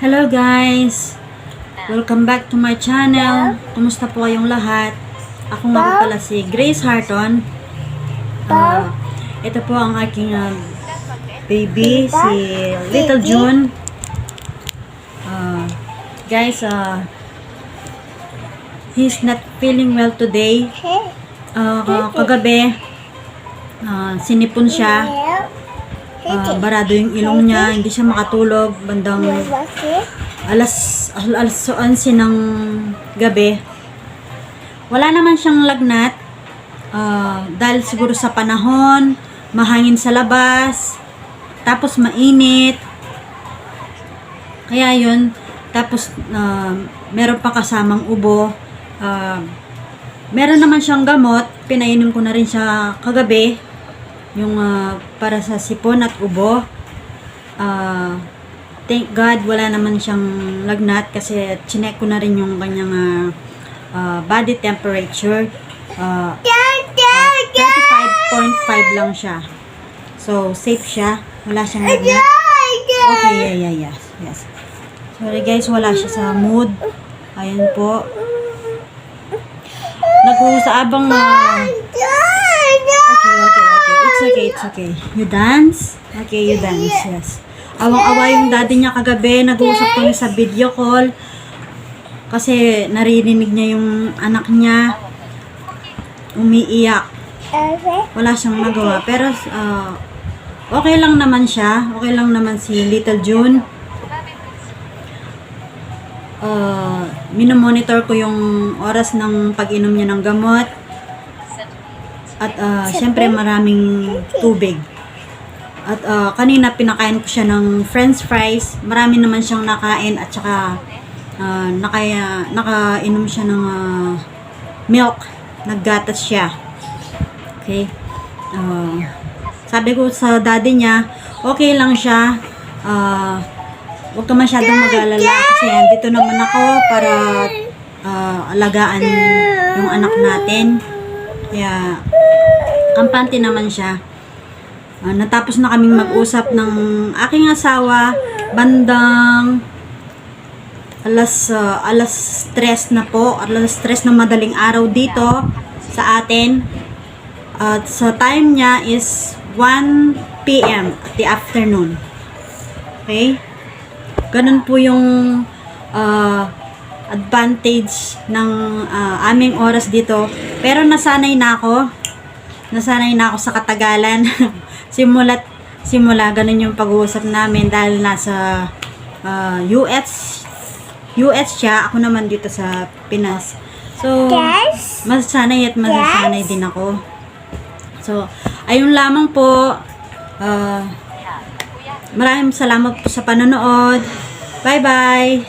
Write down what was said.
Hello guys! Welcome back to my channel. Kumusta po kayong lahat? Ako nga po pala si Grace Harton. Ito po ang aking baby, si Little June. Guys, he's not feeling well today. Kagabi, sinipon siya. Barado yung ilong niya, hindi siya makatulog bandang alas 11 ng gabi. Wala naman siyang lagnat dahil siguro sa panahon, mahangin sa labas, tapos mainit, kaya yun. Tapos meron pa kasamang ubo. Meron naman siyang gamot, pinainom ko na rin siya kagabi, yung para sa sipon at ubo. Thank God wala naman siyang lagnat kasi chinek ko na rin yung kanyang body temperature. 35.5 lang siya, so safe siya, wala siyang lagnat. Okay, yes. Sorry guys, wala siya sa mood. Ayan po, nag-uusabang It's okay. You dance? Okay, you dance, yes. Awang-awa yung daddy niya kagabi. Nag-uusap kami sa video call. Kasi naririnig niya yung anak niya umiiyak. Wala siyang magawa. Pero okay lang naman siya. Okay lang naman si Little June. Minomonitor ko yung oras ng pag-inom niya ng gamot. At syempre maraming tubig. At kanina pinakain ko siya ng french fries. Marami naman siyang nakain at saka nakainom siya ng milk. Naggatas siya. Okay. Sabi ko sa daddy niya, okay lang siya. Huwag ka masyadong mag-alala kasi dito naman ako para alagaan yung anak natin. Kaya kampante naman siya. Natapos na kaming mag-usap ng aking asawa bandang alas 3 na po, alas 3 na madaling araw dito sa atin. At sa time niya is 1 PM at the afternoon. Okay? Ganun po yung advantage ng aming oras dito. Pero nasanay na ako sa katagalan. simula ganun yung pag-uusap namin dahil nasa US siya, ako naman dito sa Pinas. So masasanay din ako. So ayun lamang po. Maraming salamat po sa panonood. Bye bye.